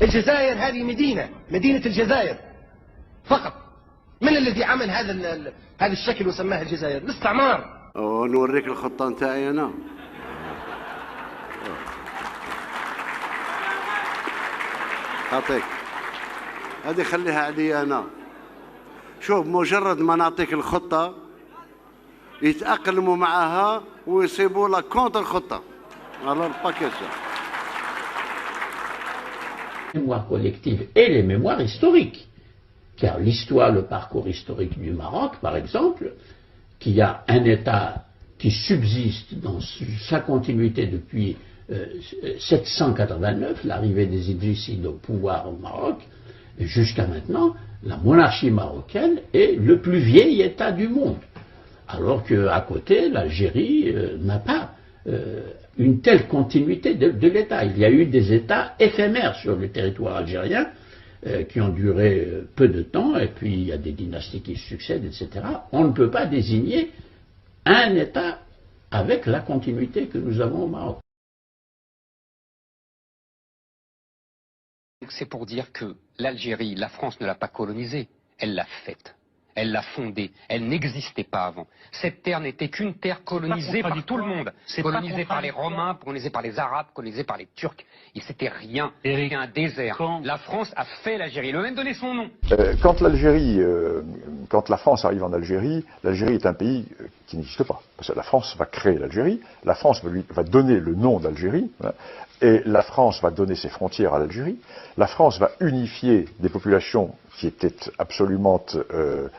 الجزائر هذه مدينة الجزائر فقط. من الذي عمل هذا الشكل وسماها الجزائر؟ الاستعمار. نوريك الخطة نتاعي أنا. أعطيك هذه خليها علي أنا. شوف مجرد ما نعطيك الخطة يتأقلموا معها ويصيبوا لك كونتر الخطة. Alors pas question. Les mémoires collectives et les mémoires historiques. Car l'histoire, le parcours historique du Maroc, par exemple, qui a un État qui subsiste dans sa continuité depuis 789, l'arrivée des Idrissides au pouvoir au Maroc, et jusqu'à maintenant, la monarchie marocaine est le plus vieil État du monde. Alors qu'à côté, l'Algérie n'a pas une telle continuité de l'État. Il y a eu des États éphémères sur le territoire algérien qui ont duré peu de temps, et puis il y a des dynasties qui succèdent, etc. On ne peut pas désigner un État avec la continuité que nous avons au Maroc. C'est pour dire que l'Algérie, la France ne l'a pas colonisée, elle l'a faite. Elle l'a fondée, elle n'existait pas avant. Cette terre n'était qu'une terre colonisée par tout le monde. Colonisée par les Romains, colonisée par les Arabes, colonisée par les Turcs. Et c'était rien, c'était un désert. La France a fait l'Algérie, elle a même donné son nom. Quand la France arrive en Algérie, l'Algérie est un pays qui n'existe pas. Parce que la France va créer l'Algérie, la France va donner le nom d'Algérie, et la France va donner ses frontières à l'Algérie. La France va unifier des populations qui étaient absolument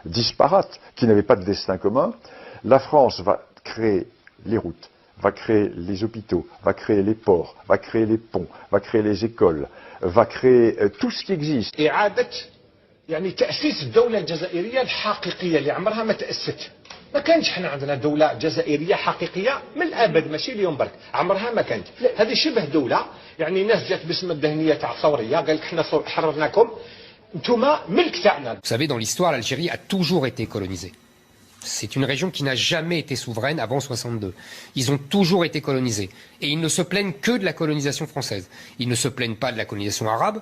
disparates, qui n'avaient pas de destin commun. La France va créer les routes, va créer les hôpitaux, va créer les ports, va créer les ponts, va créer les écoles, va créer tout ce qui existe. يعني تأسيس الدولة الجزائرية الحقيقية اللي عمرها ما تأسست. ما كانش حنا عندنا دولة جزائرية حقيقية من الأبد، ماشي اليوم برك، عمرها ما كانت. هذه شبه دولة، يعني ناس جات باسم الدهنية تاع الثورية، قال لك حنا حررناكم، انتوما ملك تاعنا. Vous savez, dans l'histoire, l'Algérie a toujours été colonisée. C'est une région qui n'a jamais été souveraine avant 62. Ils ont toujours été colonisés. Et ils ne se plaignent que de la colonisation française. Ils ne se plaignent pas de la colonisation arabe.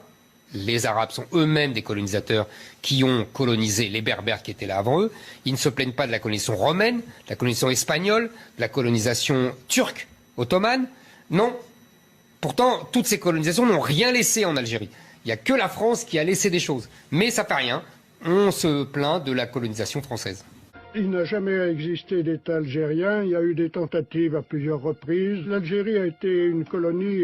Les Arabes sont eux-mêmes des colonisateurs qui ont colonisé les Berbères qui étaient là avant eux. Ils ne se plaignent pas de la colonisation romaine, de la colonisation espagnole, de la colonisation turque, ottomane. Non. Pourtant, toutes ces colonisations n'ont rien laissé en Algérie. Il n'y a que la France qui a laissé des choses. Mais ça fait rien. On se plaint de la colonisation française. Il n'a jamais existé d'État algérien, il y a eu des tentatives à plusieurs reprises. L'Algérie a été une colonie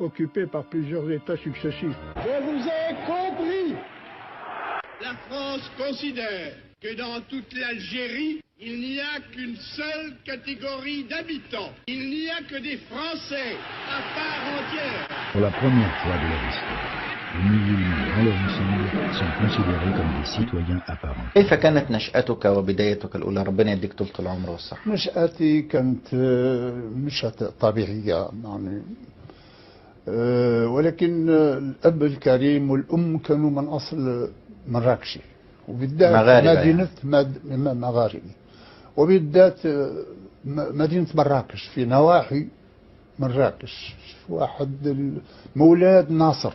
occupée par plusieurs États successifs. Je vous ai compris. La France considère que dans toute l'Algérie, il n'y a qu'une seule catégorie d'habitants. Il n'y a que des Français à part entière. Pour la première fois de leur histoire, les musulmans dans leur ensemble sont considérés comme des citoyens à part entière. كيف كانت نشأتك وبدايتك الأولى؟ ربنا يديك طول العمر والصحة. نشأتي كانت مش طبيعية يعني، ولكن الأب الكريم والأم كانوا من أصل مراكشي، وبالذات مدينة مغاربي، وبالذات مدينة مراكش في نواحي مراكش، واحد مولاد ناصر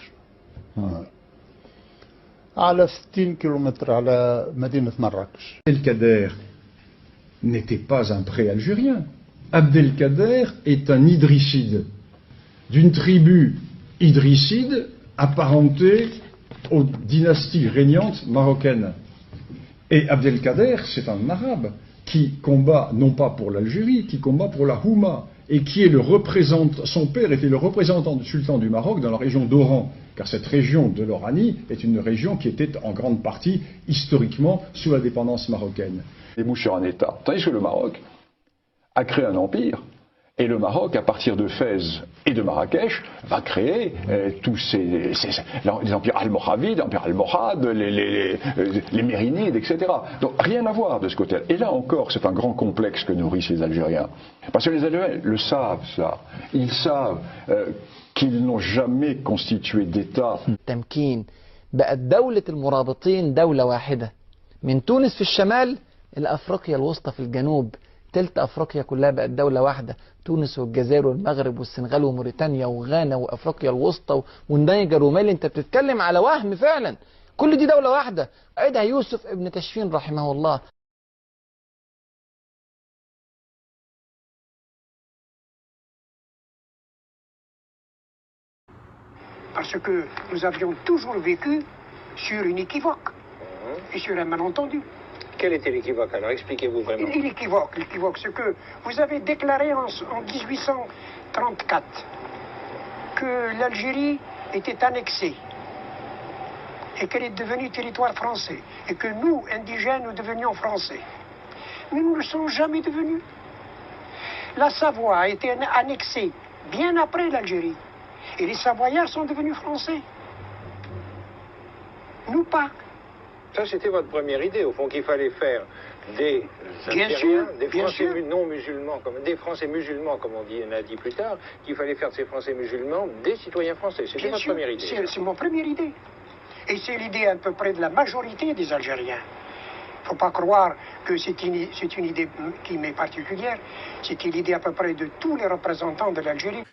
على 60 كيلومتر على مدينة مراكش. Abdelkader n'était pas un pré-algérien. Abdelkader est un idrisside, d'une tribu idrisside apparentée aux dynasties régnantes marocaines. Et Abdelkader, c'est un arabe qui combat non pas pour l'Algérie, qui combat pour la Houma, et qui est le représentant, son père était le représentant du sultan du Maroc dans la région d'Oran, car cette région de l'Oranie est une région qui était en grande partie historiquement sous la dépendance marocaine. Débouche sur un État, tandis que le Maroc a créé un empire, et le Maroc, à partir de Fès et de Marrakech, va créer tous les empires almoravides, l'empire almohade, les mérinides, etc. Donc rien à voir de ce côté-là. Et là encore, c'est un grand complexe que nourrissent les Algériens. Parce que les Algériens le savent, ça. Ils savent qu'ils n'ont jamais constitué d'État. تمكين بقت دولة المرابطين دولة واحدة من تونس في الشمال إلى أفريقيا الوسطى في الجنوب. تلت افريقيا كلها بقت دوله واحده، تونس والجزائر والمغرب والسنغال وموريتانيا وغانا وافريقيا الوسطى والنيجر ومالي. انت بتتكلم على وهم فعلا، كل دي دوله واحده. عيدها يوسف ابن تشفين رحمه الله. Parce que nous avions toujours vécu sur une équivoque et sur un malentendu. Quel était l'équivoque alors? Expliquez-vous vraiment. L'équivoque, c'est que vous avez déclaré en 1834 que l'Algérie était annexée et qu'elle est devenue territoire français et que nous, indigènes, nous devenions français. Mais nous ne le sommes jamais devenus. La Savoie a été annexée bien après l'Algérie. Et les Savoyards sont devenus français. Nous pas. Ça, c'était votre première idée, au fond, qu'il fallait faire des Algériens, des Français non musulmans, des Français musulmans, comme on a dit plus tard, qu'il fallait faire de ces Français musulmans des citoyens français. C'était votre première idée. C'est mon première idée. Et c'est l'idée à peu près de la majorité des Algériens. Il ne faut pas croire que c'est une idée qui m'est particulière. C'était l'idée à peu près de tous les représentants de l'Algérie.